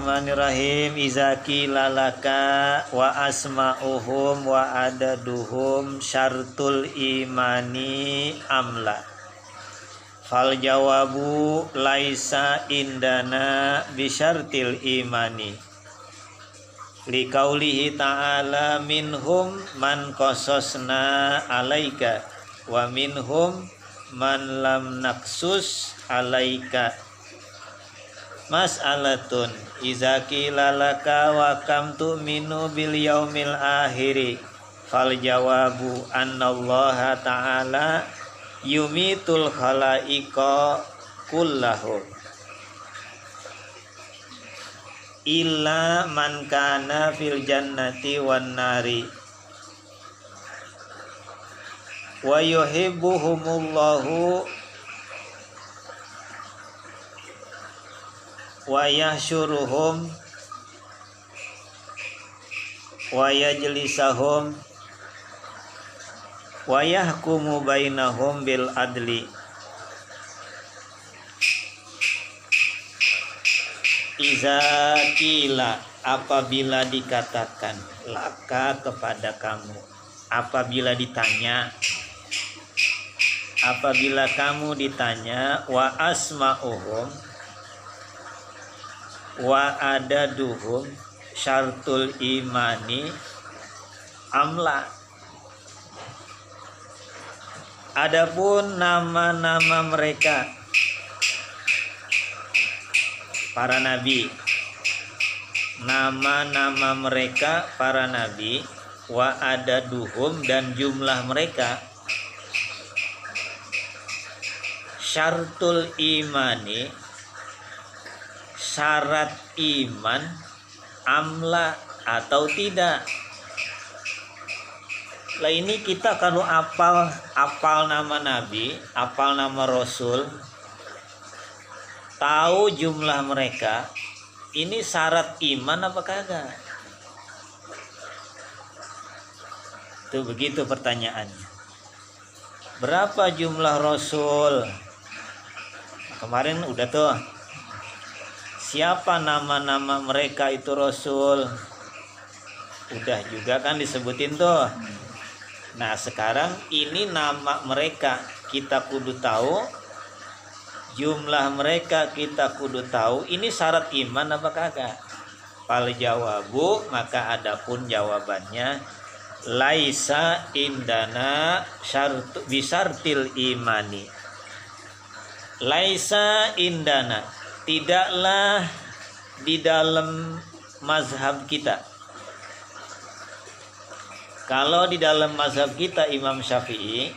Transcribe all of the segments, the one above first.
Bismillahirrahmanirrahim. Iza qila laka wa asma'uhum wa adaduhum syartul imani amla. Fal jawabu laisa indana bisyartil imani. Liqaulihi ta'ala minhum man qasasna alaika wa minhum man lam naksus alaika. Mas'alatun iza qila laka wa kam tu'minu bil yaumil akhiri fal jawabu annallaha ta'ala yumitul khalaiqa kullahum illa man kana fil jannati wan nari wa yuhibbuhumullahu wa yahsyuruhum wa yajlisahum wa yahkumu bainahum bil adli. Iza qila, apabila dikatakan, laka kepada kamu, apabila ditanya, apabila kamu ditanya, wa asma'uhum wa adaduhum syartul imani amla. Adapun nama-nama mereka para nabi, nama-nama mereka para nabi, wa adaduhum dan jumlah mereka, syartul imani syarat iman, amla atau tidak. Lah ini kita kalau apal nama nabi, apal nama rasul, tahu jumlah mereka, ini syarat iman apa kagak? Itu begitu pertanyaannya. Berapa jumlah rasul? Kemarin udah tuh. Siapa nama-nama mereka itu rasul? Udah juga kan disebutin tuh. Nah sekarang ini nama mereka kita kudu tahu, jumlah mereka kita kudu tahu. Ini syarat iman apa kagak? Fal jawabu, maka adapun jawabannya, laisa indana syartu bisartil imani. Laisa indana, tidaklah di dalam mazhab kita. Kalau di dalam mazhab kita Imam Syafi'i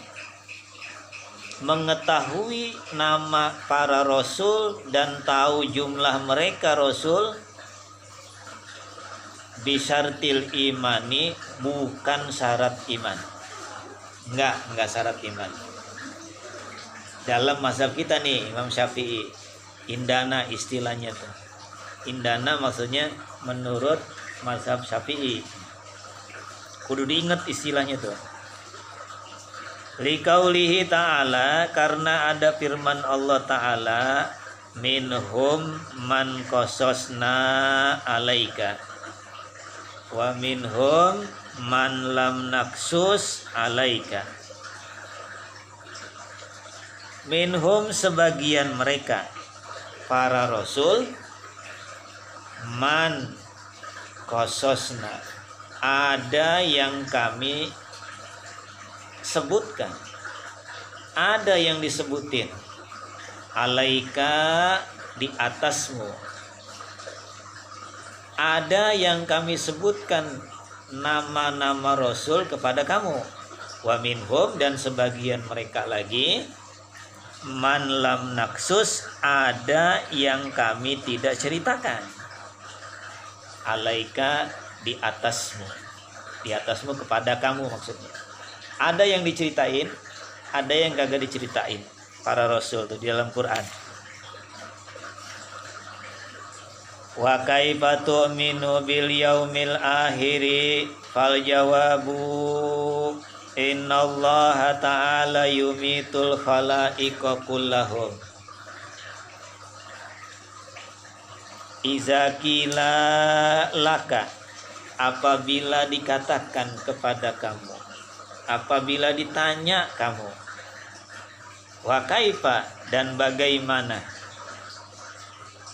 mengetahui nama para rasul dan tahu jumlah mereka rasul bisyartil imani, bukan syarat iman. Enggak syarat iman. Dalam mazhab kita nih Imam Syafi'i, indana istilahnya tuh. Indana maksudnya menurut mazhab Syafi'i. Kudu diingat istilahnya tuh. Liqaulihi ta'ala, karena ada firman Allah ta'ala, minhum man qasasna alaika wa minhum man lam naksus alaika. Minhum sebagian mereka para rasul, man qasasna ada yang kami sebutkan, ada yang disebutin, alaika di atasmu, ada yang kami sebutkan nama-nama rasul kepada kamu, wa minhum dan sebagian mereka lagi, man lam naksus ada yang kami tidak ceritakan, alaika di atasmu kepada kamu maksudnya. Ada yang diceritain, ada yang kagak diceritain para rasul itu di dalam Quran. Wa kaifa tu'minu bil yaumil akhiri fal jawabu innallaha ta'ala yumitul khalaiqa kullahum Iza qila laka, apabila dikatakan kepada kamu, apabila ditanya kamu, wa kaifa, dan bagaimana,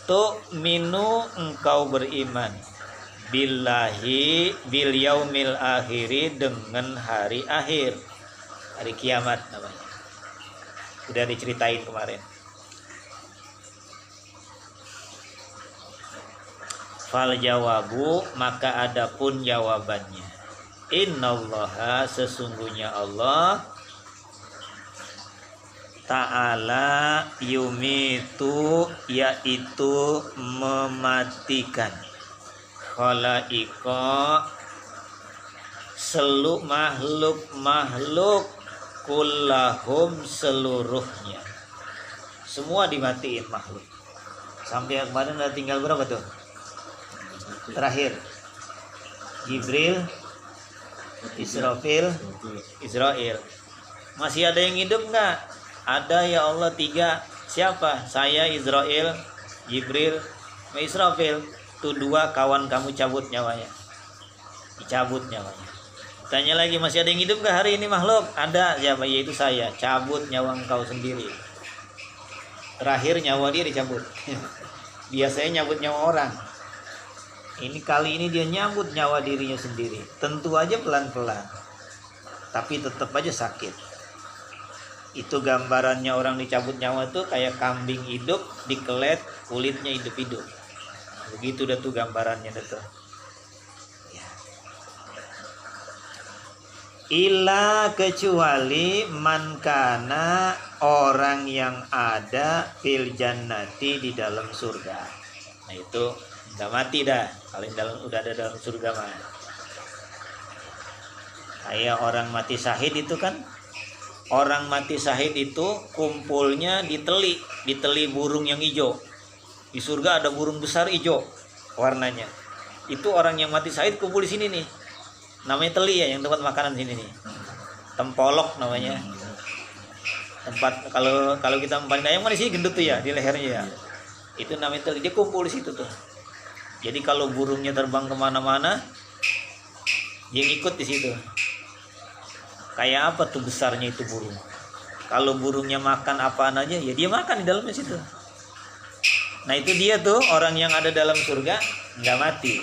tu'minu, engkau beriman, billahi, bil yaumil akhiri, dengan hari akhir, hari kiamat namanya. Sudah diceritain kemarin. Fal jawabu, maka adapun jawabannya, innallaha, sesungguhnya Allah ta'ala, yumitu, yaitu mematikan, khalaika, seluruh makhluk kullahum, seluruhnya, semua dimatiin makhluk. Sampai kemarin udah tinggal berapa tuh? Terakhir Jibril, Israfil, Israel. Masih ada yang hidup nggak? Ada ya Allah, 3. Siapa? Saya, Israel, Jibril, Israfil. Tuh 2 kawan kamu cabut nyawanya. Dicabut nyawanya. Tanya lagi, masih ada yang hidup nggak hari ini makhluk? Ada. Siapa? Yaitu saya. Cabut nyawa engkau sendiri. Terakhir nyawa dia dicabut. Biasanya nyabut nyawa orang. Ini kali ini dia nyambut nyawa dirinya sendiri. Tentu aja pelan-pelan, tapi tetap aja sakit. Itu gambarannya orang dicabut nyawa tuh kayak kambing hidup dikelet, kulitnya hidup-hidup. Begitu dah tuh gambarannya dah tuh. Ya. Illa, kecuali man kana, orang yang ada fil jannati, di dalam surga. Nah itu nggak mati dah kalau udah ada dalam surga mah. Kayak orang mati syahid itu kan, orang mati syahid itu kumpulnya di teli burung yang hijau. Di surga ada burung besar hijau warnanya. Itu orang yang mati syahid kumpul di sini nih. Namanya teli ya, yang tempat makanan sini nih. Tempolok namanya. Tempat kalau kita mempanin ayam kan di sini gendut tuh ya, di lehernya ya. Itu namanya teli, dia kumpul di situ tuh. Jadi kalau burungnya terbang kemana-mana, dia ngikut di situ. Kayak apa tuh besarnya itu burung? Kalau burungnya makan apaan aja, ya dia makan di dalamnya situ. Nah itu dia tuh orang yang ada dalam surga nggak mati.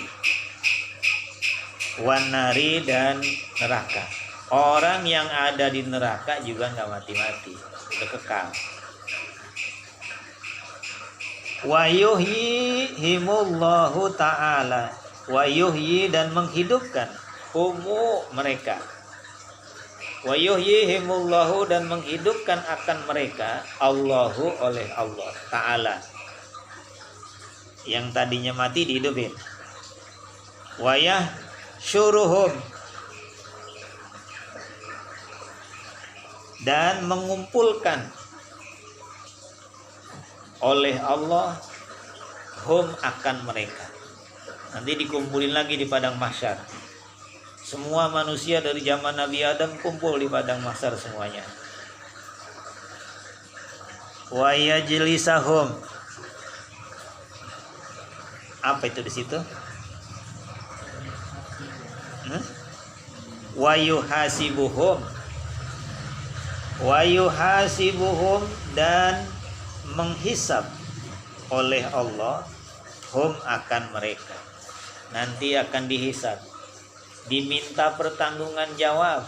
Wanari, dan neraka. Orang yang ada di neraka juga nggak mati-mati, udah kekal. Wa yuhyihimullahu ta'ala, wa yuhyi, dan menghidupkan mereka. Wa yuhyihimullahu, dan menghidupkan akan mereka, Allahu, oleh Allah Ta'ala. Yang tadinya mati dihidupin. Wa yahsyuruhum, dan mengumpulkan oleh Allah hum, akan mereka. Nanti dikumpulin lagi di padang mahsyar. Semua manusia dari zaman Nabi Adam kumpul di padang mahsyar semuanya. Wa yajlisahum, apa itu di situ? Wa yuhasibuhum, dan menghisab oleh Allah hum, akan mereka. Nanti akan dihisab, diminta pertanggungan jawab.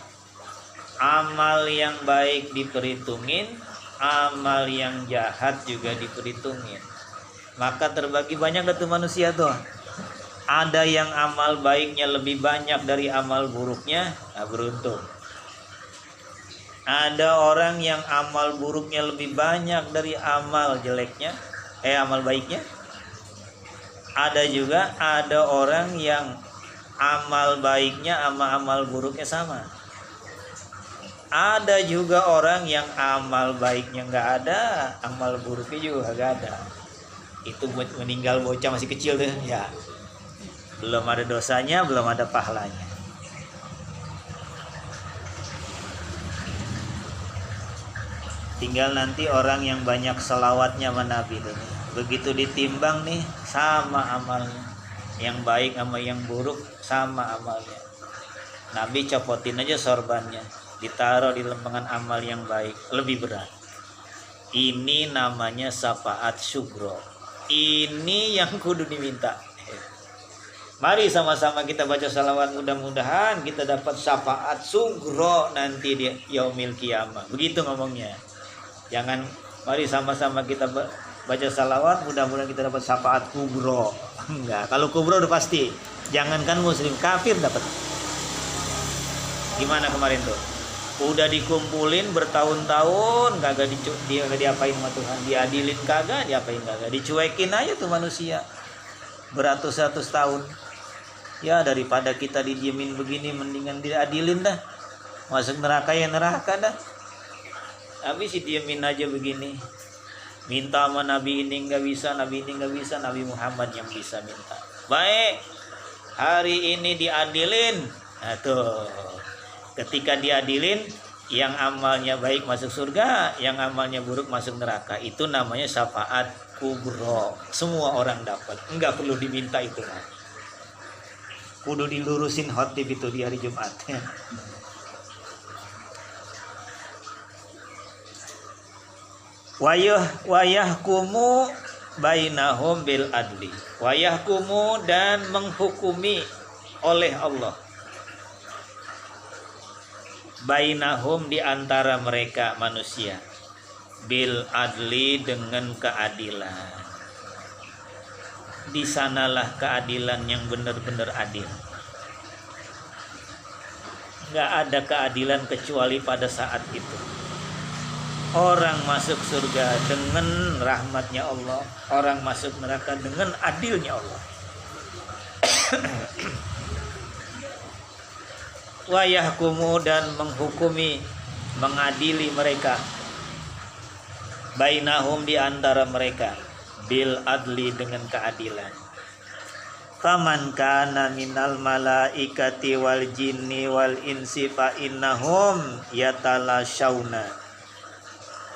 Amal yang baik diperhitungin, amal yang jahat juga diperhitungin. Maka terbagi banyak tuh manusia tuh. Ada yang amal baiknya lebih banyak dari amal buruknya, nah beruntung. Ada orang yang amal buruknya lebih banyak dari amal jeleknya, amal baiknya. Ada juga orang yang amal baiknya sama amal buruknya sama. Ada juga orang yang amal baiknya nggak ada, amal buruknya juga nggak ada. Itu meninggal bocah masih kecil tuh, ya. Belum ada dosanya, belum ada pahalanya. Tinggal nanti orang yang banyak selawatnya sama Nabi itu. Begitu ditimbang nih sama amalnya, yang baik sama yang buruk sama amalnya. Nabi copotin aja sorbannya, ditaruh di lempengan amal yang baik, lebih berat. Ini namanya syafaat syugro. Ini yang kudu diminta. Mari sama-sama kita baca salawat, mudah-mudahan kita dapat syafaat sugro nanti di yaumil qiyamah. Begitu ngomongnya. Jangan, mari sama-sama kita baca salawat, mudah-mudahan kita dapat syafaat kubro. Enggak, kalau kubro udah pasti. Jangankan muslim, kafir dapat. Gimana kemarin tuh? Udah dikumpulin bertahun-tahun, kagak diapain sama Tuhan, diadilin kagak, diapain kagak, dicuekin aja tuh manusia beratus-ratus tahun. Ya daripada kita didiemin begini, mendingan diadilin dah, masuk neraka ya neraka dah. Tapi si diemin aja begini, minta sama Nabi ini nggak bisa, Nabi ini nggak bisa, Nabi Muhammad yang bisa minta. Baik, hari ini diadilin, nah tuh. Ketika diadilin, yang amalnya baik masuk surga, yang amalnya buruk masuk neraka. Itu namanya syafaat kubro. Semua orang dapat. Enggak perlu diminta itu. Kudu dilurusin khotib itu di hari Jumat. Wayahkumu bainahum bil adli. Wayahkumu, dan menghukumi oleh Allah. Bainahum, di antara mereka manusia, bil adli, dengan keadilan. Di sanalah keadilan yang benar-benar adil. Enggak ada keadilan kecuali pada saat itu. Orang masuk surga dengan rahmatnya Allah, orang masuk neraka dengan adilnya Allah. Wayahkumu, dan menghukumi, mengadili mereka, bainahum, di antara mereka, bil adli, dengan keadilan. Faman kana minal malaikati wal jinni wal insi fa innahum yatalashawna.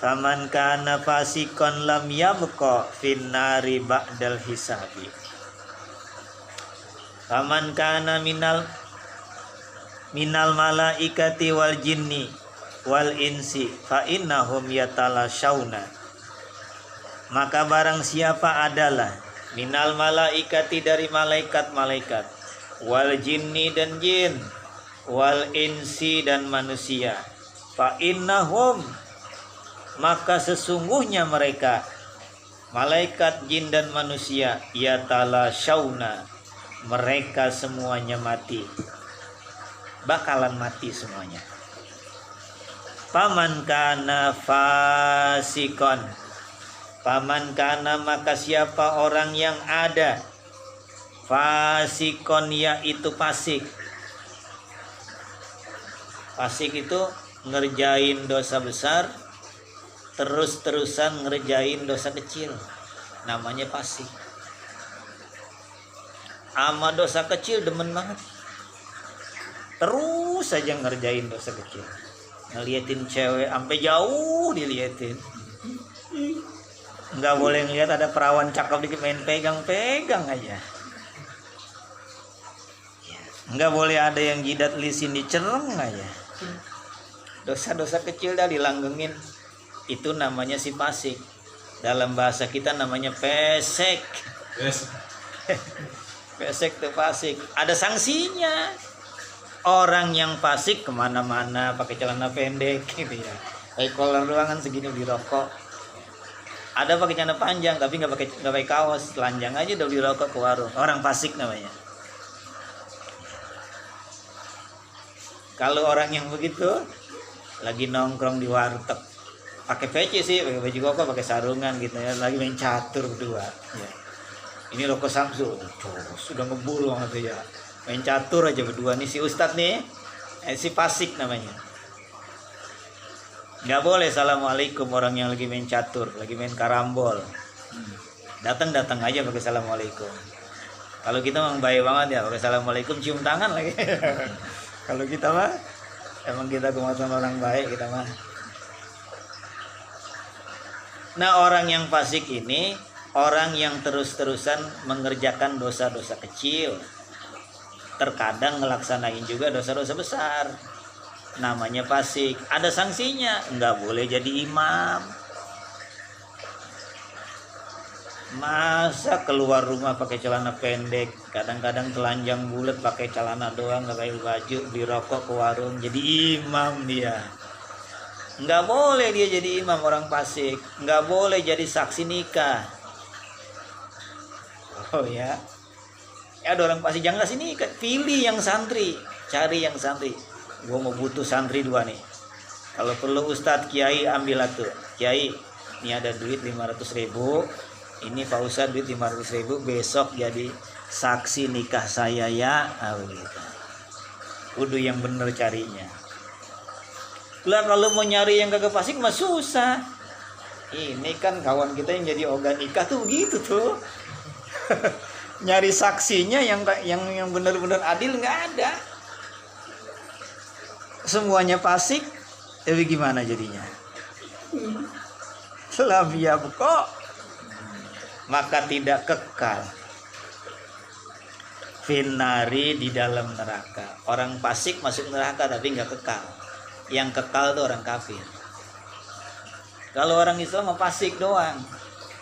Faman kana fasikon lam yabqa fin nari ba'dal hisabi. Faman kana minal malaikati wal jinni wal insi fa innahum yatalashawna. Maka barang siapa adalah minal malaikati, dari malaikat-malaikat, wal jinni, dan jin, wal insi, dan manusia, fa innahum, maka sesungguhnya mereka, malaikat, jin, dan manusia, yatalashawna, mereka semuanya mati, bakalan mati semuanya. Paman kana fasikon, paman kana, maka siapa orang yang ada, fasikon, yaitu fasik. Fasik itu ngerjain dosa besar, terus-terusan ngerjain dosa kecil, namanya fasik. Ama dosa kecil demen banget, terus saja ngerjain dosa kecil, ngeliatin cewek sampai jauh diliatin, nggak boleh ngeliat ada perawan cakep dikit main pegang-pegang aja, nggak boleh ada yang jidat lisin dicereng aja, dosa-dosa kecil dah dilanggengin. Itu namanya si fasik. Dalam bahasa kita namanya pesek. Yes. Pesek itu fasik, ada sanksinya. Orang yang fasik kemana-mana pakai celana pendek gitu ya, pakai kolor doang kan segini beli rokok. Ada pakai celana panjang tapi nggak pakai kaos, telanjang aja udah beli rokok ke warung. Orang fasik namanya. Kalau orang yang begitu lagi nongkrong di warteg, pakai peci sih, pakai baju koko, pakai sarungan gitu ya, lagi main catur berdua. Ya. Ini rokok Samsu, sudah ngebul banget ya. Main catur aja berdua nih si Ustadz nih, si fasik namanya. Nggak boleh assalamualaikum orang yang lagi main catur, lagi main karambol. Datang aja pakai assalamualaikum. Kalau kita memang baik banget ya, pakai assalamualaikum, cium tangan lagi. Kalau kita mah emang kita kemasan orang baik kita mah. Nah orang yang fasik ini orang yang terus-terusan mengerjakan dosa-dosa kecil, terkadang ngelaksanain juga dosa-dosa besar, namanya fasik. Ada sanksinya, nggak boleh jadi imam. Masa keluar rumah pakai celana pendek, kadang-kadang telanjang bulat, pakai celana doang, nggak pakai baju, beli rokok ke warung, jadi imam dia. Nggak boleh dia jadi imam orang fasik, nggak boleh jadi saksi nikah. Oh ya, ada orang fasik jangan kasih nikah, pilih yang santri, cari yang santri. Gue mau butuh santri 2 nih. Kalau perlu Ustadz Kiai ambil tuh, Kiai, ini ada duit 500.000. Ini Pak Ustadz duit 500.000, besok jadi saksi nikah saya ya. Gitu. Kudu yang bener carinya. Lah kalau mau nyari yang kagak fasik mah susah. Ini kan kawan kita yang jadi oga nikah tuh begitu tuh. Nyari saksinya yang benar-benar adil nggak ada. Semuanya fasik, tapi gimana jadinya? Lam yabqa, maka tidak kekal finari, di dalam neraka. Orang fasik masuk neraka tapi nggak kekal. Yang kekal itu orang kafir. Kalau orang Islam mah fasik doang,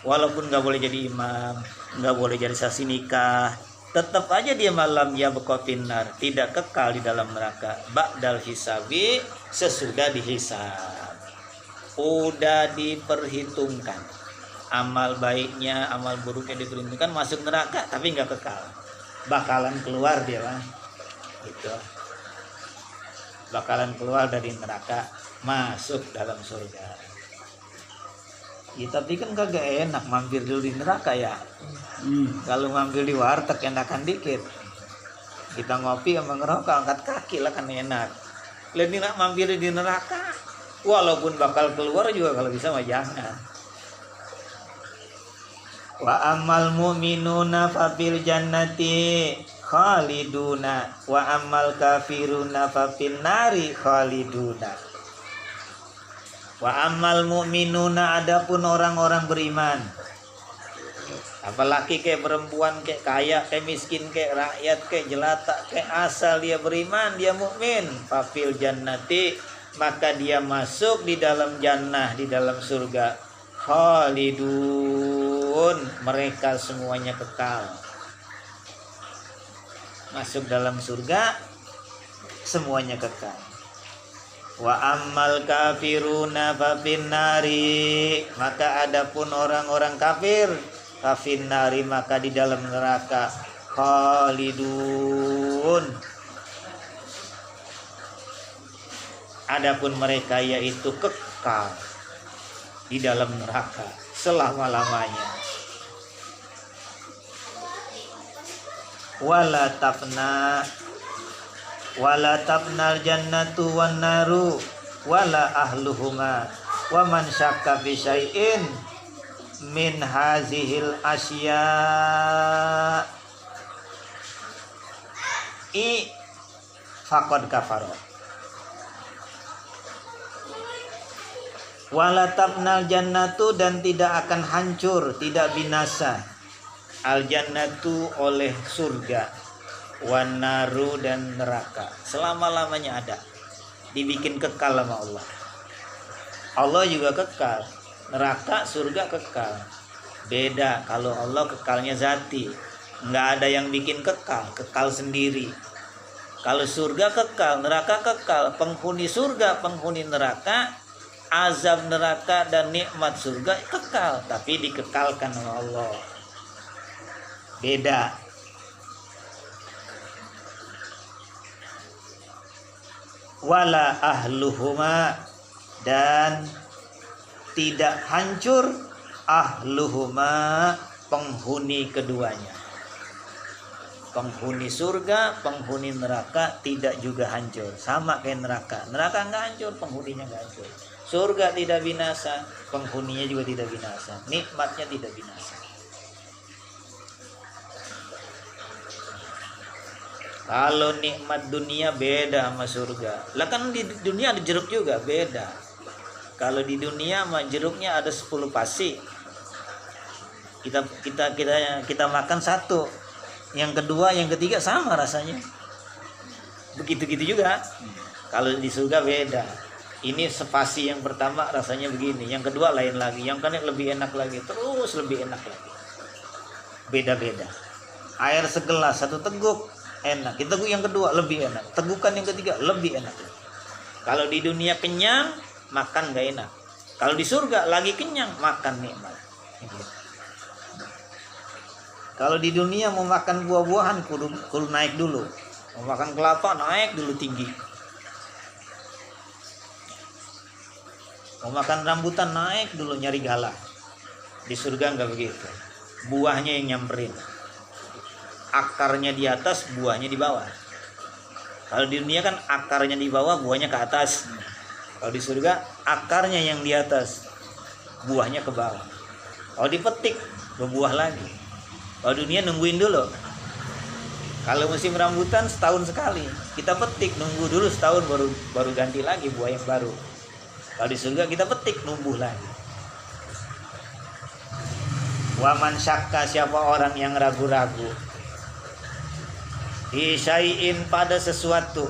walaupun nggak boleh jadi imam, nggak boleh jadi saksi nikah, tetap aja dia malam ya bekofinar, tidak kekal di dalam neraka. Ba'dal hisabi, sesudah dihisab, udah diperhitungkan amal baiknya, amal buruknya diperhitungkan, masuk neraka tapi nggak kekal, bakalan keluar dia lah, gitu. Bakalan keluar dari neraka, masuk dalam surga. Ya, tapi kan kagak enak mampir dulu di neraka ya. Kalau mampir di warteg enakan dikit. Kita ngopi sama ngerokok, angkat kaki lah kan enak. Lebih nak mampir di neraka, walaupun bakal keluar juga kalau bisa mah jangan. Wa amal mu'minuna fafil jannati khaliduna wa amal kafiruna fafin nari khaliduna. Wa amal mu'minuna, adapun orang-orang beriman, apalagi kayak perempuan, kayak kaya, kayak miskin, kayak rakyat, kayak jelata, kayak asal dia beriman, dia mukmin, fafil jannati, maka dia masuk di dalam jannah, di dalam surga, khalidun, mereka semuanya kekal. Masuk dalam surga semuanya kekal. Wa ammal kafiruna fafin nari, maka adapun orang-orang kafir, fafin nari, maka di dalam neraka, khalidun, adapun mereka yaitu kekal di dalam neraka selama-lamanya. Wala tafnal jannatu wan naru wala ahluhuma wa man syakka fi syai'in min hazihil asya'i faqad kafara. Wala tafnal jannatu, dan tidak akan hancur, tidak binasa, al jannatu oleh surga, wan naru dan neraka, selama-lamanya ada, dibikin kekal sama Allah. Allah juga kekal, neraka, surga kekal. Beda kalau Allah kekalnya zati, nggak ada yang bikin kekal, kekal sendiri. Kalau surga kekal, neraka kekal, penghuni surga, penghuni neraka, azab neraka dan nikmat surga kekal, tapi dikekalkan oleh Allah. Beda. Wala ahluhuma, dan tidak hancur ahluhuma, penghuni keduanya. Penghuni surga, penghuni neraka tidak juga hancur, sama kayak neraka. Neraka nggak hancur, penghuninya nggak hancur. Surga tidak binasa, penghuninya juga tidak binasa, nikmatnya tidak binasa. Kalau nikmat dunia beda sama surga. Lah kan di dunia ada jeruk juga, beda. Kalau di dunia mah jeruknya ada 10 pasi. Kita makan satu, yang kedua, yang ketiga sama rasanya. Begitu juga. Kalau di surga beda. Ini spasi yang pertama rasanya begini, yang kedua lain lagi, yang kan lebih enak lagi, terus lebih enak lagi. Beda-beda. Air segelas satu teguk enak, teguk yang kedua lebih enak, tegukan yang ketiga lebih enak. Kalau di dunia kenyang, makan gak enak. Kalau di surga lagi kenyang, makan nikmat. Kalau di dunia mau makan buah-buahan kudu naik dulu. Mau makan kelapa naik dulu tinggi. Mau makan rambutan naik dulu nyari galah. Di surga enggak begitu. Buahnya yang nyamperin. Akarnya di atas, buahnya di bawah. Kalau di dunia kan akarnya di bawah, buahnya ke atas. Kalau di surga akarnya yang di atas, buahnya ke bawah. Kalau dipetik, berbuah lagi. Kalau dunia nungguin dulu. Kalau musim rambutan setahun sekali, kita petik, nunggu dulu setahun baru ganti lagi buah yang baru. Kalau di surga kita petik, numbuh lagi. Waman syakka, siapa orang yang ragu-ragu di syai'in, pada sesuatu.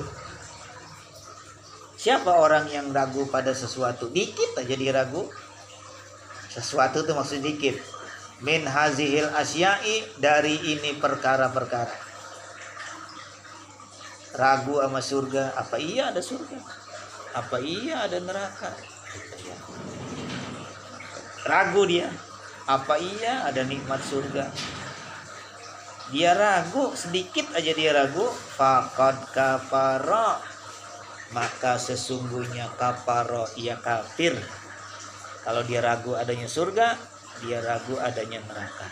Siapa orang yang ragu pada sesuatu? Dikit aja dia ragu. Sesuatu itu maksud dikit. Min hazihil asya'i, dari ini perkara-perkara. Ragu sama surga. Apa iya ada surga? Apa iya ada neraka? Ragu dia. Apa iya ada nikmat surga? Dia ragu, sedikit aja dia ragu. Faqad kafara, maka sesungguhnya kafara, ia kafir. Kalau dia ragu adanya surga, dia ragu adanya neraka.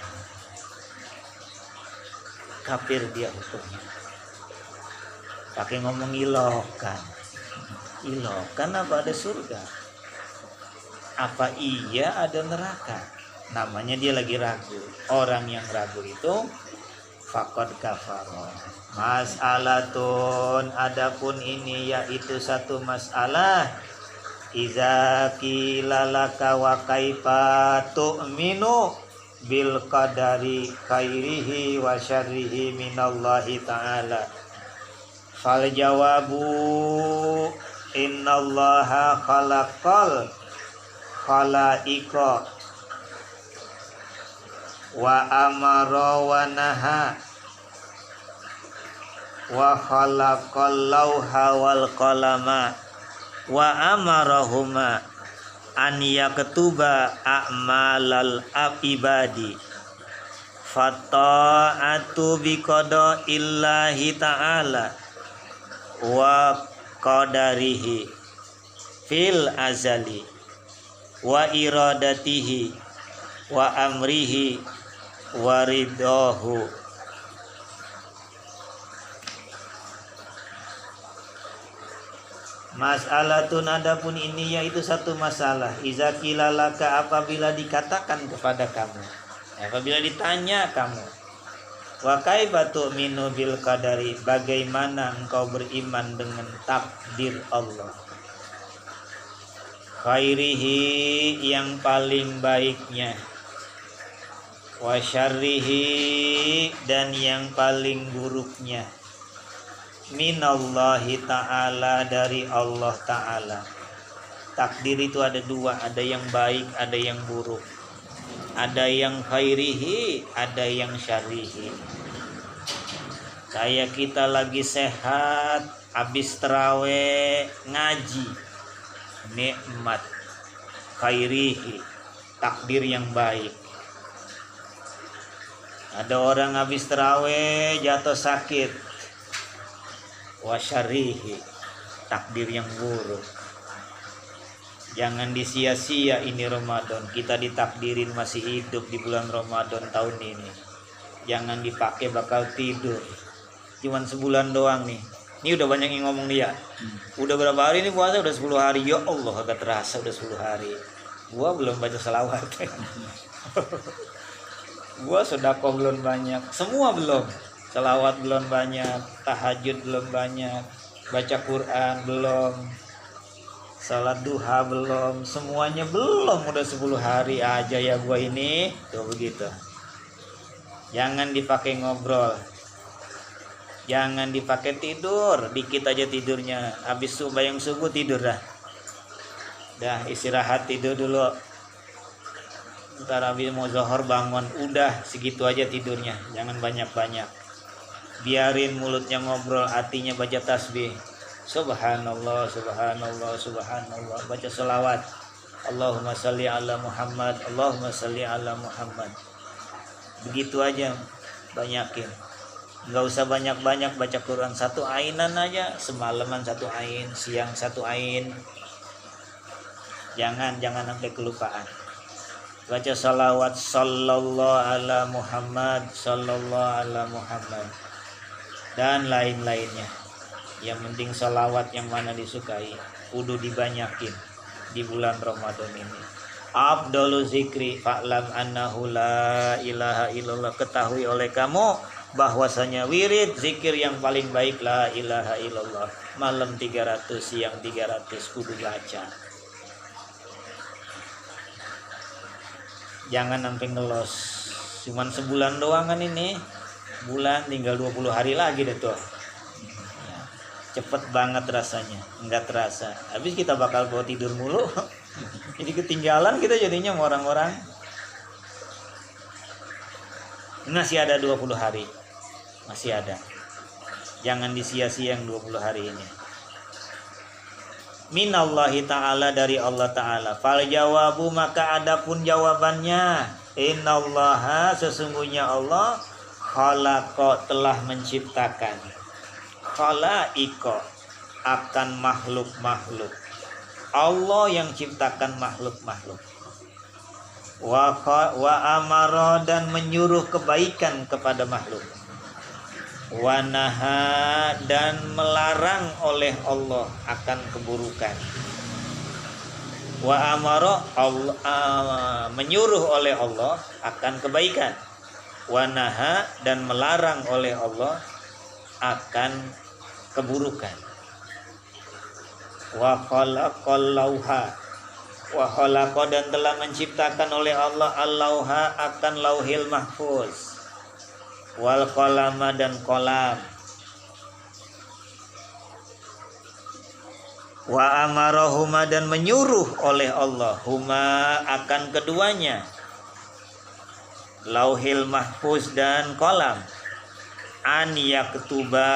Kafir dia hukumnya. Pakai ngomong ilokan. Ilokan apa ada surga? Apa iya ada neraka? Namanya dia lagi ragu. Orang yang ragu itu faqad kafara. Mas'alatun, adapun ini yaitu satu masalah. Iza qila laka wa kaifa tu'minu bil qadari khairihi wa syarrihi minallahi ta'ala. Fal jawabu innallaha khalaqal khalaiqa wa amara wa naha wa khalaqal lauha wal qalama wa amarahuma an yaktuba a'malal ibadi fata'atu biqada illahi ta'ala wa qadarihi fil azali wa iradatihi wa amrihi wa ridahu. Mas'alatun, adapun ini yaitu satu masalah. Iza qila laka, apabila dikatakan kepada kamu, apabila ditanya kamu, wa kaifa tu'minu bil qadari, bagaimana engkau beriman dengan takdir Allah, khairihi, yang paling baiknya, wa syarrihi, dan yang paling buruknya, minallahi ta'ala, dari Allah ta'ala. Takdir itu ada dua, ada yang baik, ada yang buruk. Ada yang khairihi, ada yang syarrihi. Kayak kita lagi sehat, habis terawih ngaji, nikmat, khairihi, takdir yang baik. Ada orang habis terawih jatuh sakit, wa syarrihi, takdir yang buruk. Jangan disia-sia ini Ramadan. Kita ditakdirin masih hidup di bulan Ramadan tahun ini. Jangan dipakai bakal tidur. Cuman sebulan doang nih. Ini udah banyak yang ngomong dia. Udah berapa hari ini puasa? Udah 10 hari. Ya Allah, agak terasa udah 10 hari. Gua belum baca selawat. Gua sedekah belum banyak. Semua belum. Selawat belum banyak. Tahajud belum banyak. Baca Quran belum. Salat duha belum, semuanya belum, udah 10 hari aja ya gua ini. Tuh begitu. Jangan dipakai ngobrol. Jangan dipakai tidur. Dikit aja tidurnya. Habis sembahyang subuh tidur dah. Dah istirahat tidur dulu. Ntar habis mau zuhur bangun. Udah segitu aja tidurnya. Jangan banyak-banyak. Biarin mulutnya ngobrol, hatinya baca tasbih. Subhanallah, subhanallah, subhanallah. Baca selawat. Allahumma salli ala Muhammad, Allahumma salli ala Muhammad. Begitu aja, banyakin. Nggak usah banyak-banyak baca Quran, satu ainan aja, semalaman satu ain, siang satu ain. Jangan sampai kelupaan. Baca salawat sallallahu ala Muhammad, sallallahu ala Muhammad, dan lain-lainnya. Yang penting salawat yang mana disukai, kudu dibanyakin di bulan Ramadan ini. Afdalu zikri fa'lam annahu la ilaha illallah. Ketahui oleh kamu bahwasanya wirid zikir yang paling baik la ilaha illallah. Malam 300, siang 300 kudu baca. Jangan sampai ngelos. Cuman sebulan doang kan ini. Bulan tinggal 20 hari lagi deh tuh. Cepet banget rasanya, enggak terasa. Habis kita bakal bawa tidur mulu. Jadi ketinggalan kita jadinya sama orang-orang. Masih ada 20 hari. Masih ada. Jangan disia-sia yang 20 hari ini. Minallahi ta'ala, dari Allah ta'ala. Fal jawabu, maka adapun jawabannya. Innallaha, sesungguhnya Allah, khalaqa, telah menciptakan. Khalaiko, akan makhluk-makhluk. Allah yang ciptakan makhluk-makhluk. Wa amara, dan menyuruh kebaikan kepada makhluk. Wa naha, dan melarang oleh Allah akan keburukan. Wa amara, menyuruh oleh Allah akan kebaikan. Wa naha, dan melarang oleh Allah akan keburukan. Wa khalaqal lauha, wa khalaqa, dan telah menciptakan oleh Allah al-lauha, akan lauhil mahfuz. Wal qalama, dan qalam. Wa amarahuma, dan menyuruh oleh Allah huma, akan keduanya, lauhil mahfuz dan qalam, an yaktuba,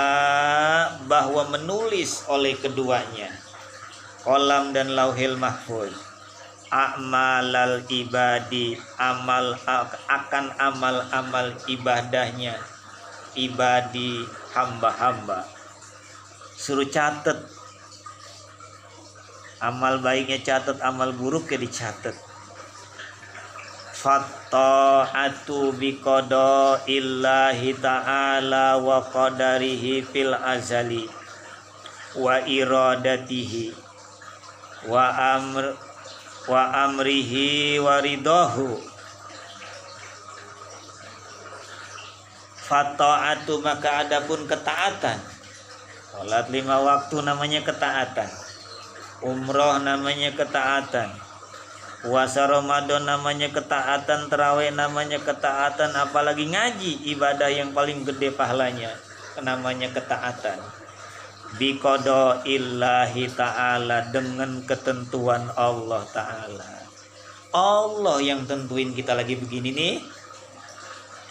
bahwa menulis oleh keduanya, qalam dan lauhil mahfuz, a'malal ibadi, akan amal-amal ibadahnya, ibadi, hamba-hamba. Suruh catat, amal baiknya catat, amal buruknya dicatat. Fatta'atu biqada illahi ta'ala wa qadarihi fil azali wa iradatihi wa amrihi wa ridahu. Fatta'atu, maka adapun ketaatan. Salat 5 waktu namanya ketaatan. Umroh namanya ketaatan. Puasa Ramadan namanya ketaatan, tarawih namanya ketaatan, apalagi ngaji, ibadah yang paling gede pahalanya, namanya ketaatan. Biqada illahi ta'ala, dengan ketentuan Allah ta'ala. Allah yang tentuin kita lagi begini nih.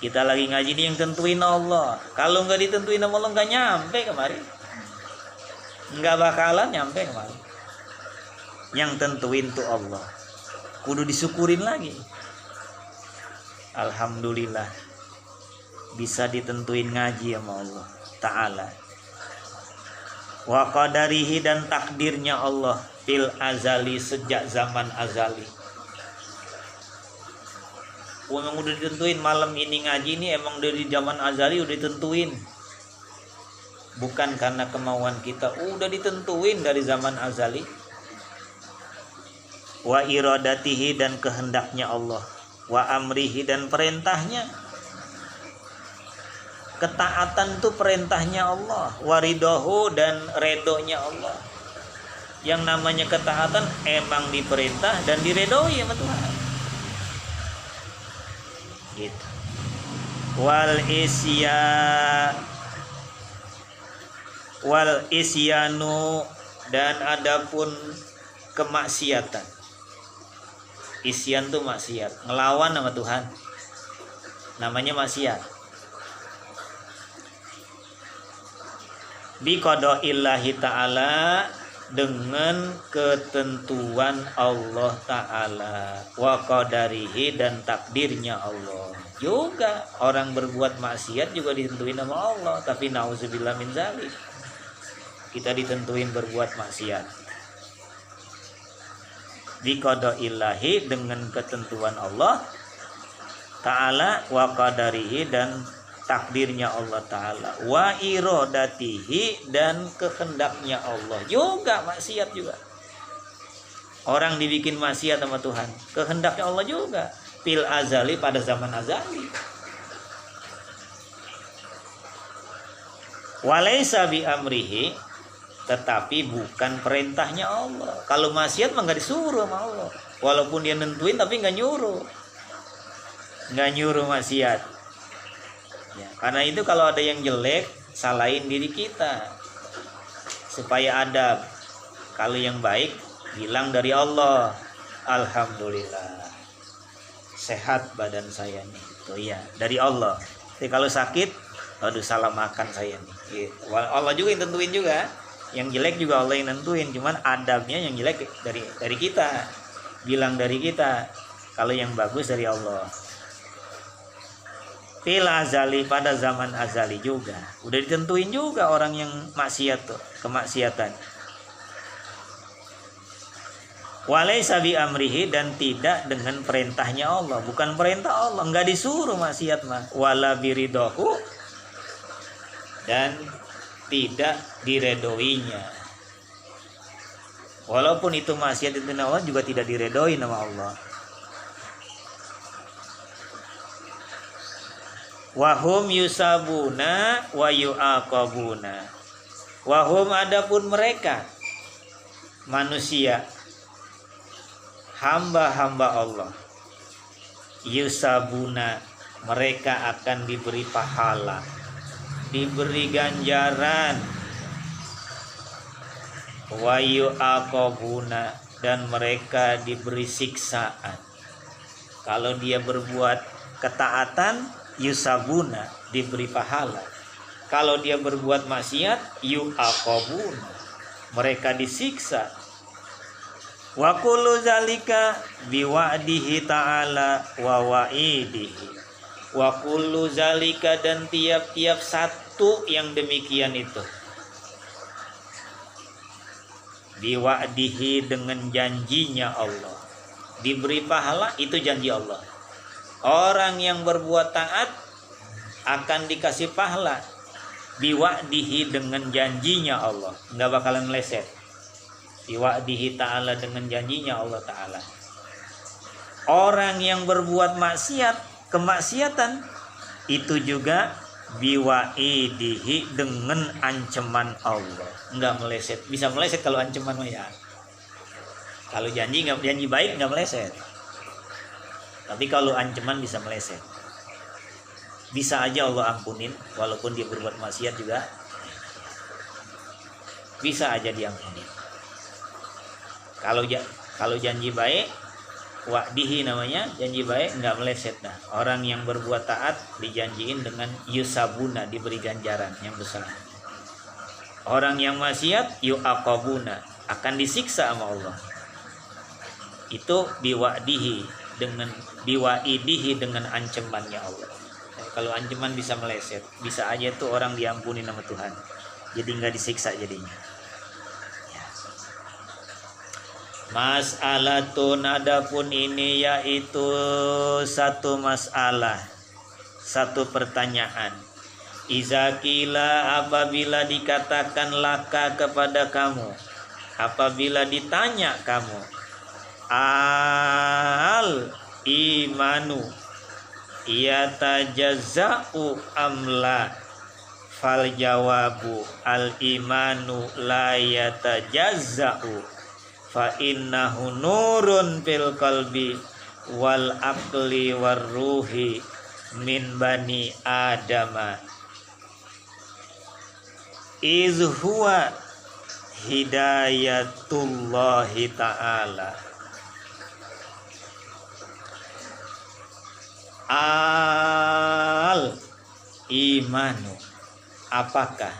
Kita lagi ngaji nih, yang tentuin Allah. Kalau nggak ditentuin sama Allah, nggak nyampe kemari. Nggak bakalan nyampe kemari. Yang tentuin tuh Allah. Kudu disyukurin lagi. Alhamdulillah bisa ditentuin ngaji sama Allah ta'ala. Wa qadarihi, dan takdirnya Allah fil azali, sejak zaman azali. Emang udah ditentuin malam ini ngaji ini, emang dari zaman azali udah ditentuin. Bukan karena kemauan kita, udah ditentuin dari zaman azali. Wa iradatihi, dan kehendaknya Allah. Wa amrihi, dan perintahnya. Ketaatan itu perintahnya Allah. Wa ridahu, dan redonya Allah. Yang namanya ketaatan emang diperintah dan diredoi sama Tuhan. Gitu. wal isyanu, dan adapun kemaksiatan. Isyan tuh maksiat, ngelawan sama Tuhan, namanya maksiat. Bi qadaillahi ta'ala, dengan ketentuan Allah Ta'ala, wa qadarihi, dan takdirnya Allah. Juga orang berbuat maksiat juga ditentuin sama Allah, tapi nauzubillah min zalik, kita ditentuin berbuat maksiat. Bi qadaillahi, dengan ketentuan Allah Ta'ala, wa qadarihi, dan takdirnya Allah Ta'ala, wa irodatihi, dan kehendaknya Allah. Juga maksiat juga. Orang dibikin maksiat sama Tuhan, kehendaknya Allah juga. Fil azali, pada zaman azali. Walaysa bi amrihi, tetapi bukan perintahnya Allah. Kalau maksiat mah nggak disuruh sama Allah. Walaupun dia nentuin tapi nggak nyuruh. Nggak nyuruh maksiat. Ya, karena itu kalau ada yang jelek, salahin diri kita supaya adab. Kalau yang baik, bilang dari Allah, alhamdulillah sehat badan saya nih, tuh ya dari Allah. Jadi kalau sakit, aduh salah makan saya nih, gitu. Allah juga yang tentuin juga. Yang jelek juga Allah yang nentuin, cuman adabnya yang jelek dari kita, bilang dari kita. Kalau yang bagus dari Allah. Fil azali, pada zaman azali juga udah ditentuin juga orang yang maksiat tuh, kemaksiatan. Walaysa bi amrihi, dan tidak dengan perintahnya Allah, bukan perintah Allah, nggak disuruh maksiat mah. Wala biridohu, dan tidak diredoinya. Walaupun itu maksiat itu Allah, juga tidak diredoi nama Allah. Wahum yusabuna wa yu'aqabuna. Wahum, adapun mereka manusia, hamba-hamba Allah, yusabuna, mereka akan diberi pahala, diberi ganjaran. Wa yu'aqabuna, dan mereka diberi siksaan. Kalau dia berbuat ketaatan, yusabuna, diberi pahala. Kalau dia berbuat maksiat, yu'aqabuna, mereka disiksa. Wa kullu zalika biwa'dihi ta'ala wa wa'idihi. Wa kullu zalika, dan tiap-tiap satu yang demikian itu, biwa'dihi, dengan janjinya Allah. Diberi pahala, itu janji Allah. Orang yang berbuat taat akan dikasih pahala, biwa'dihi, dengan janjinya Allah, nggak bakalan meleset. Biwa'dihi ta'ala, dengan janjinya Allah Ta'ala. Orang yang berbuat maksiat, kemaksiatan, itu juga biwa'idihi, dengan ancaman Allah, nggak meleset. Bisa meleset kalau ancaman ya. Kalau janji baik nggak meleset. Tapi kalau ancaman bisa meleset. Bisa aja Allah ampunin, walaupun dia berbuat maksiat juga bisa aja diampuni. Kalau janji baik, wa'dihi namanya, janji baik nggak meleset. Nah, orang yang berbuat taat dijanjiin dengan yusabuna, diberi ganjaran yang besar. Orang yang maksiat, yu'aqabuna, akan disiksa sama Allah. Itu biwa'dihi, dengan biwa'idihi, dengan ancamannya Allah. Kalau ancaman bisa meleset, bisa aja tuh orang diampuni nama Tuhan, jadi nggak disiksa jadinya. Ya. Mas'alatun, adapun ini yaitu satu masalah, satu pertanyaan. Iza qila, apabila dikatakan laka kepada kamu, apabila ditanya kamu, al imanu yatajazza'u amla, fal jawabu al imanu la yatajazza'u, fa innahu nurun fil qalbi wal aqli war ruhi min bani adama iz huwa hidayatullahi ta'ala al imanu. Apakah?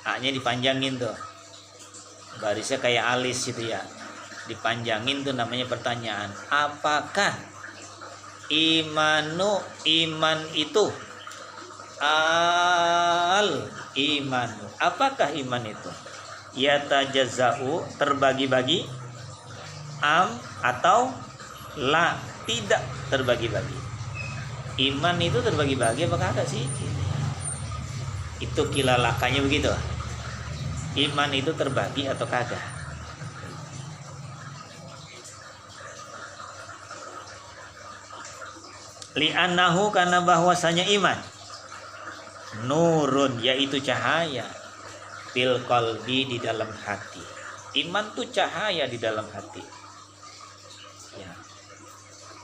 A-nya dipanjangin tuh, barisnya kayak alis itu ya, dipanjangin tuh, namanya pertanyaan. Apakah imanu, iman itu, al imanu, apakah iman itu, yatajazau, terbagi-bagi, am atau la, tidak terbagi-bagi. Iman itu terbagi-bagi apakah ada sih? Itu kilalakanya begitu. Iman itu terbagi atau kagak? Li'annahu, karena bahwasanya iman nurun, yaitu cahaya, fil qalbi, di dalam hati. Iman tuh cahaya di dalam hati ya.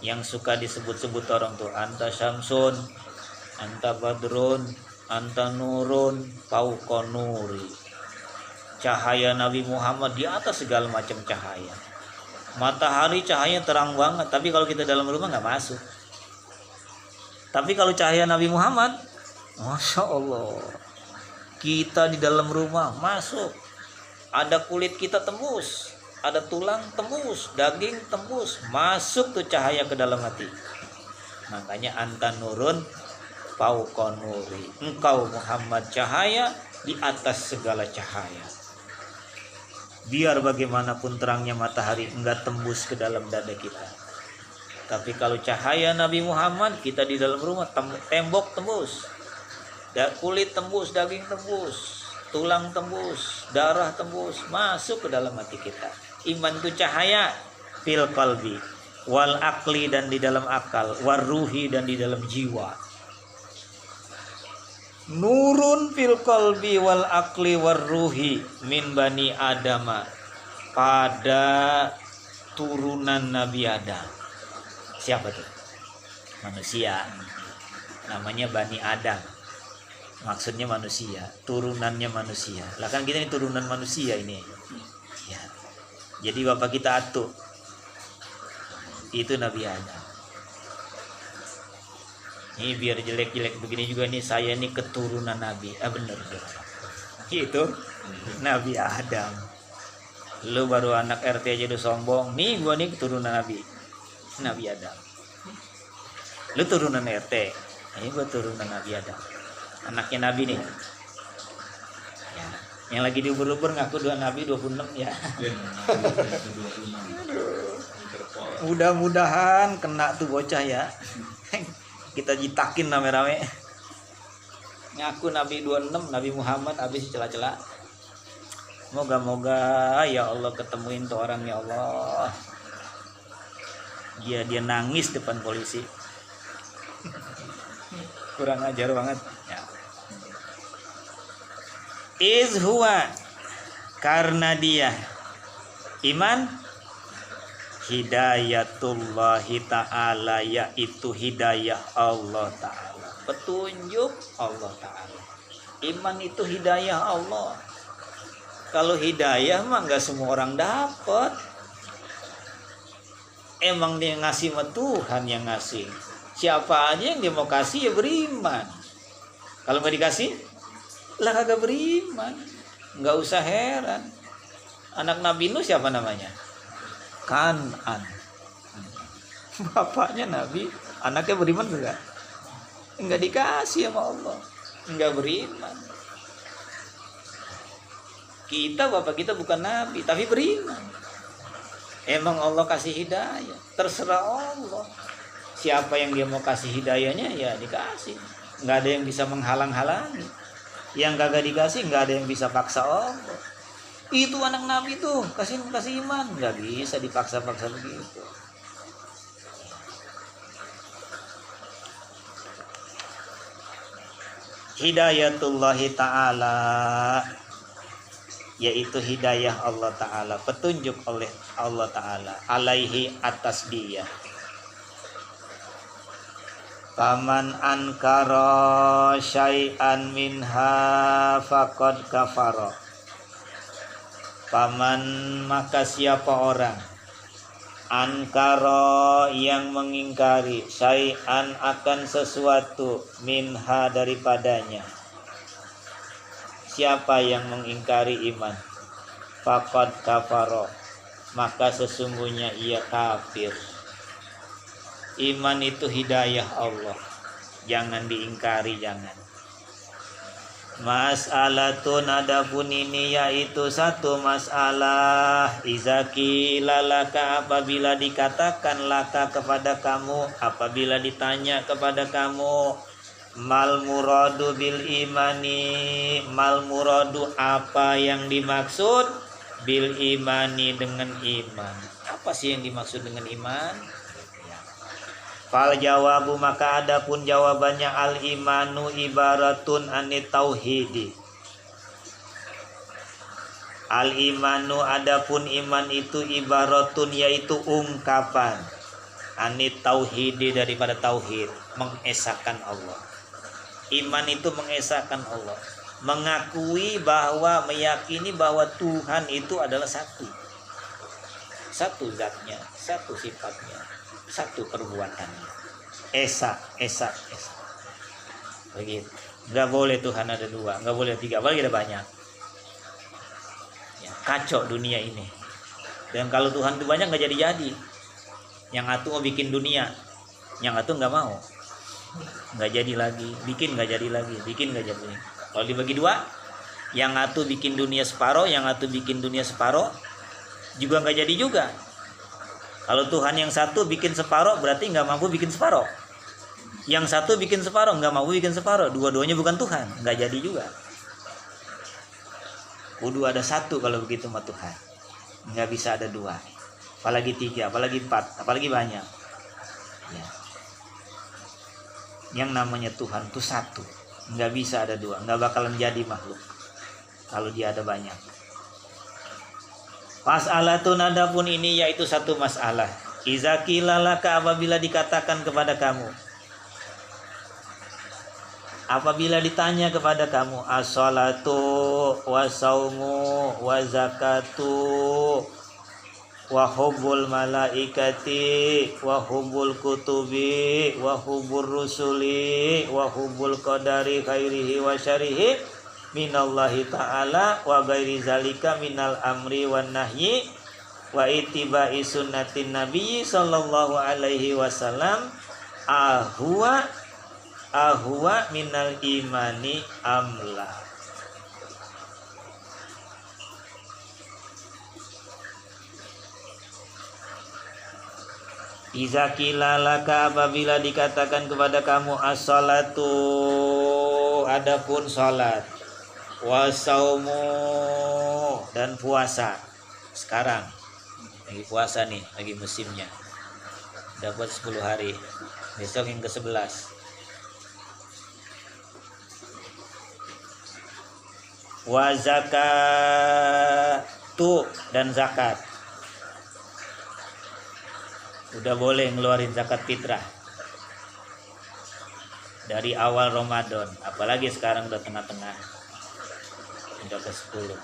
Yang suka disebut-sebut orang tuh, anta syamsun, anta badrun, anta nurun, fauqa nuri. Cahaya Nabi Muhammad di atas segala macam cahaya. Matahari cahayanya terang banget, tapi kalau kita dalam rumah nggak masuk. Tapi kalau cahaya Nabi Muhammad, Masya Allah, kita di dalam rumah masuk. Ada kulit kita tembus, ada tulang tembus, daging tembus, masuk tuh cahaya ke dalam hati. Makanya anta nurun fauqa nuri. Engkau Muhammad cahaya di atas segala cahaya. Biar bagaimanapun terangnya matahari enggak tembus ke dalam dada kita. Tapi kalau cahaya Nabi Muhammad, kita di dalam rumah, tembok tembus, kulit tembus, daging tembus, tulang tembus, darah tembus, masuk ke dalam hati kita. Iman itu cahaya fil qalbi wal akli, dan di dalam akal, war ruhi, dan di dalam jiwa. Nurun fil qalbi wal akli war ruhi min bani adama, pada turunan Nabi Adam. Siapa tuh? Manusia. Namanya Bani Adam. Maksudnya manusia, turunannya manusia. Lah kan kita ini turunan manusia ini. Ya. Jadi bapak kita Atuk itu Nabi Adam. Ini biar jelek-jelek begini juga nih, saya ini keturunan Nabi. Bener. Itu Nabi Adam. Lu baru anak RT aja udah sombong. Nih gua nih keturunan Nabi Adam. Lu turunan RT. Ini gua turunan Nabi Adam. Anaknya Nabi nih. Ya. Yang lagi diubur-ubur ngaku dua Nabi 26 ya. Mudah-mudahan kena tuh bocah ya. Kita jitakin rame-rame. Ngaku Nabi 26, Nabi Muhammad, habis celah-celah. Moga-moga ya Allah ketemuin tuh orang, ya Allah. Dia nangis depan polisi. Kurang ajar banget ya. Iz huwa, karena dia iman hidayatullahi ta'ala, yaitu hidayah Allah ta'ala, petunjuk Allah ta'ala. Iman itu hidayah Allah. Kalau hidayah mah gak semua orang dapat. Emang dia ngasih mah Tuhan yang ngasih. Siapa aja yang dia mau kasih ya beriman. Kalau gak dikasih lah kagak beriman. Gak usah heran. Anak Nabi Nuh siapa namanya? Kanan. Bapaknya Nabi, anaknya beriman enggak? Enggak dikasih sama Allah, enggak beriman. Kita bapak kita bukan Nabi, tapi beriman. Emang Allah kasih hidayah, terserah Allah. Siapa yang dia mau kasih hidayahnya ya dikasih. Enggak ada yang bisa menghalang-halangi. Yang kagak dikasih enggak ada yang bisa paksa Allah. Itu anak Nabi tuh kasih iman, nggak bisa dipaksa-paksa begitu. Hidayatullahi ta'ala, yaitu hidayah Allah ta'ala, petunjuk oleh Allah ta'ala, alaihi, atas dia. Faman ankara syai'an minha faqad kafara. Faman maka siapa orang ankara yang mengingkari syai'an akan sesuatu minha daripadanya. Siapa yang mengingkari iman? Faqad kafara, maka sesungguhnya ia kafir. Iman itu hidayah Allah, jangan diingkari, jangan. Mas'alatun, adapun ini yaitu satu masalah. Izaki lalaka, apabila dikatakan laka kepada kamu, apabila ditanya kepada kamu, mal muradu bil imani, mal muradu apa yang dimaksud bil imani dengan iman. Apa sih yang dimaksud dengan iman? Fal jawabu, maka adapun jawabannya al imanu ibaratun anit tauhidi. Al imanu, adapun iman itu ibaratun yaitu ungkapan anit tauhidi daripada tauhid, mengesahkan Allah. Iman itu mengesahkan Allah, mengakui bahwa, meyakini bahwa Tuhan itu adalah satu. Satu zatnya, satu sifatnya, satu perbuatannya. Esa. Begitu. Nggak boleh Tuhan ada dua, nggak boleh tiga, apalagi ada banyak. Ya, kacau dunia ini. Dan kalau Tuhan itu banyak nggak jadi. Yang satu mau bikin dunia, yang satu nggak mau. Nggak jadi lagi, bikin nggak jadi lagi, bikin nggak jadi. Kalau dibagi dua, yang satu bikin dunia separuh, yang satu bikin dunia separuh, juga nggak jadi juga. Kalau Tuhan yang satu bikin separuh, berarti nggak mampu bikin separuh. Yang satu bikin separuh, nggak mampu bikin separuh. Dua-duanya bukan Tuhan, nggak jadi juga. Kudu ada satu kalau begitu sama Tuhan. Nggak bisa ada dua, apalagi tiga, apalagi empat, apalagi banyak. Ya. Yang namanya Tuhan itu satu, nggak bisa ada dua, nggak bakalan jadi makhluk kalau dia ada banyak. Mas'alatun, adapun ini yaitu satu masalah. Izaki lalaka, apabila dikatakan kepada kamu, apabila ditanya kepada kamu, as-salatu wa saumu wa zakatu wa hubbul malaikati wa hubbul kutubi wa hubbur rusuli wa hubbul qadari khairihi wa syarihi minallahi ta'ala wa ghairi zalika minal amri wan nahyi wa ittiba'i sunnatin nabi sallallahu alaihi wasallam ahwa minal imani amla. Iza qila laka, apabila dikatakan kepada kamu as-salatu, adapun salat, wasaumu, dan puasa. Sekarang lagi puasa nih, lagi musimnya, dapat 10 hari, besok yang ke-11. Wa zakatu, dan zakat. Udah boleh ngeluarin zakat fitrah dari awal Ramadan, apalagi sekarang udah tengah-tengah, udah ke-10.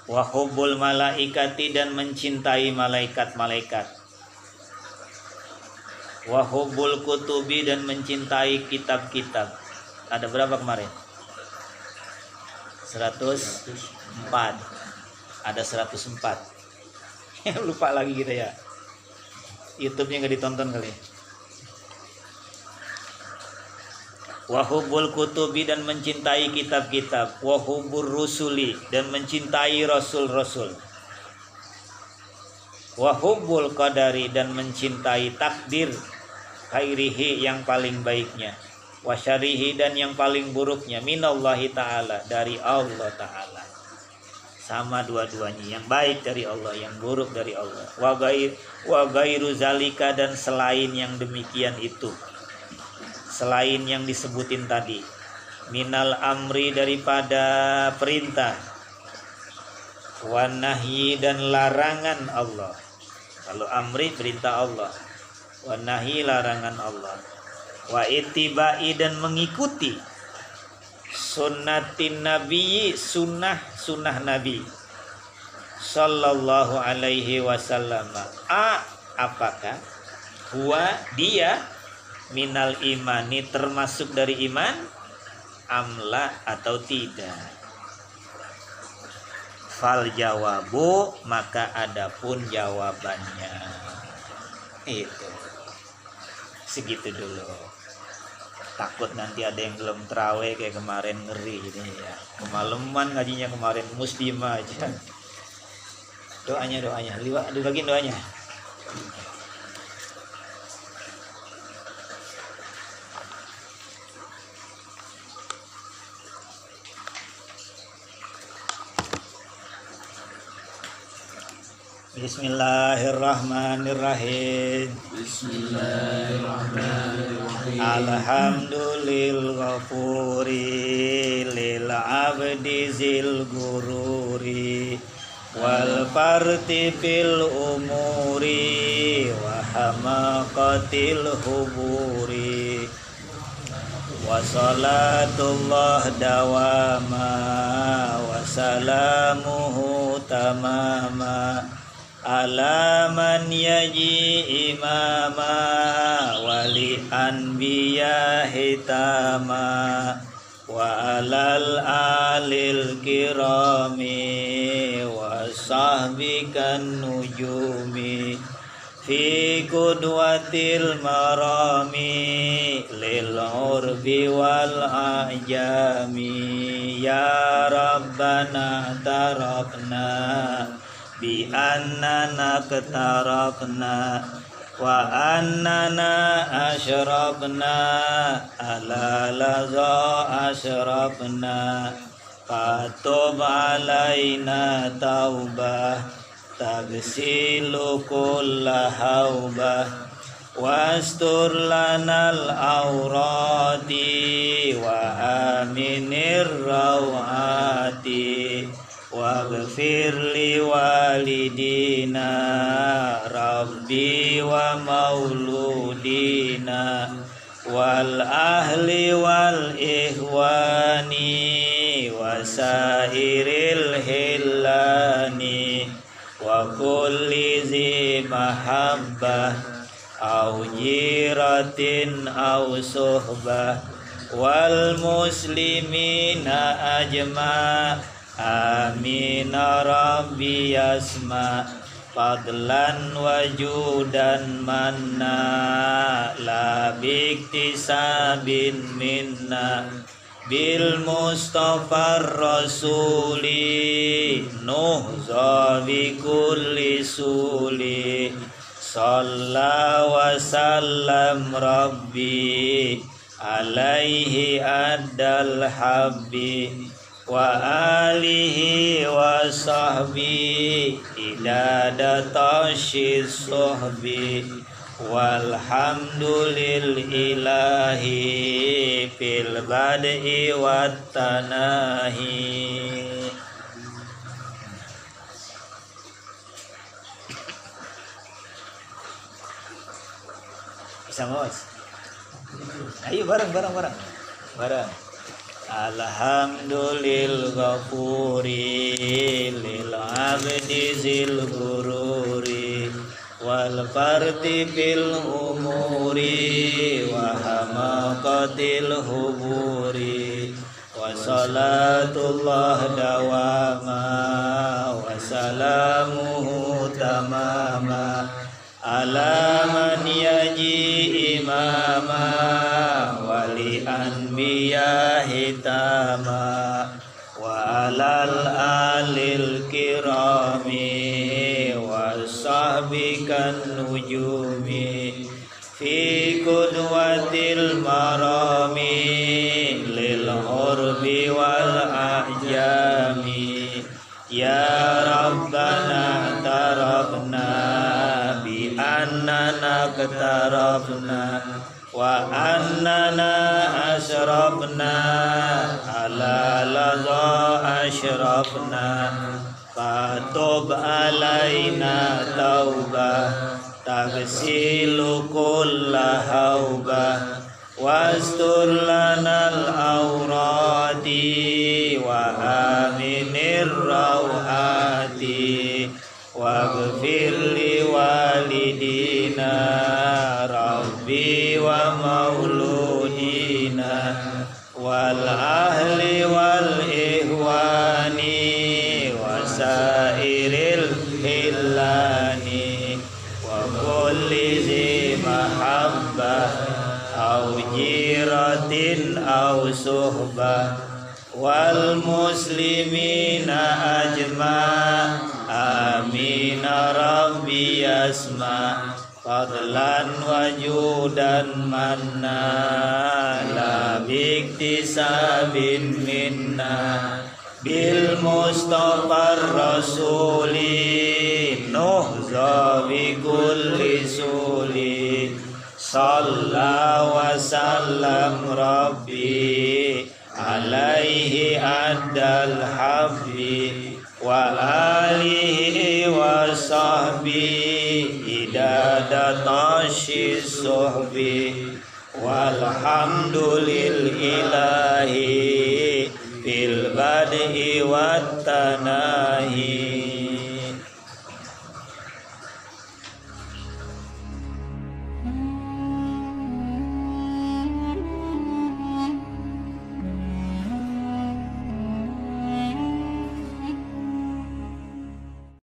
Wa hubbul malaikati, dan mencintai malaikat-malaikat. Wa hubbul kutubi, dan mencintai kitab-kitab. Ada berapa kemarin? 104. Ada 104. Lupa lagi kita ya. YouTube-nya nggak ditonton kali. Wa hubbul kutubi, dan mencintai kitab-kitab. Wa hubbur rusuli, dan mencintai rasul-rasul. Wa hubbul qadari, dan mencintai takdir khairihi, yang paling baiknya. Wa syarihi, dan yang paling buruknya. Minallahi ta'ala, dari Allah ta'ala. Sama dua-duanya, yang baik dari Allah, yang buruk dari Allah. Wa ghairu zalika, dan selain yang demikian itu, selain yang disebutin tadi, minal amri, daripada perintah, wan nahyi, dan larangan Allah, Kalau amri perintah Allah, wa nahi larangan Allah, wa ittiba'i dan mengikuti sunnatin nabi, sunnah nabi sallallahu alaihi wasallam. Apakah huwa dia minal imani termasuk dari iman, amla atau tidak? Fal jawabu, maka adapun jawabannya. Itu segitu dulu. Takut nanti ada yang belum terawih kayak kemarin, ngeri ini ya. Kemalaman ngajinya kemarin, muslimah aja. Doanya, dibagiin doanya. Bismillahirrahmanirrahim. Bismillahirrahmanirrahim. Alhamdulillahghafuri lil abdi zil gururi wal farti fil umuri wa hamaqatil huburi wa salatullah dawama wa salamuhu tamama ala man yaji imama wali anbiya hitama wa alal alil kirami wa sahbikan nujumi fi qudwatil marami lil urbi wal ajami ya rabbana tarakna bi annana ketarafna wa annana asyrafna ala laza asyrafna fatub alaina taubah tagsilu kulla haubah wastur lanal awrati wa aminir rawati waghfir li walidina rabbi wa mauludina wal ahli wal ihwani wa sairil hillani wa kulli zi mahabbah au jiratin au suhbah wal muslimina ajma' amin rabbi yasma fadlan wajudan manna la biktisabin minna bil mustafa rasuli nuhza bi kulli suli salla wa sallam rabbi alaihi adal habbi wa alihi wa sahbi idadatashi suhbi walhamdulillahi fil bad'i wat tanahi. Bisa Mas? Ayo bareng. Alhamdulillahghafuri lil abdi zil gururi wal farti fil umuri wa hamaqatil huburi wa salatullah dawama wa salamuhu tamama ala man yaji imama wali anbiya hitama wa alal alil kirami wa sahbikan nujumi fi qudwatil marami lil urbi wal ajami ya rabbana tarafna bi annana ketarafna wa annana asyrafna ala laza asyrafna وتب علينا توبة تغسل كل هوبة واستر لنا العورات وآمن الروعات واغفر لوالدينا ربي ومولودينا والأهل والإخوان وسائر الخلان وكل ذي محبة أو جيرة أو صحبة والمسلمين أجمع آمين ربي يسمع فضلا وجودا منا لا باكتساب منا بالمصطفى الرسول نهضى بكل سول صلى وسلم ربي عليه أدى الحب وآله وصحبه إدادة الصحب والحمد لله في البدء والتناهي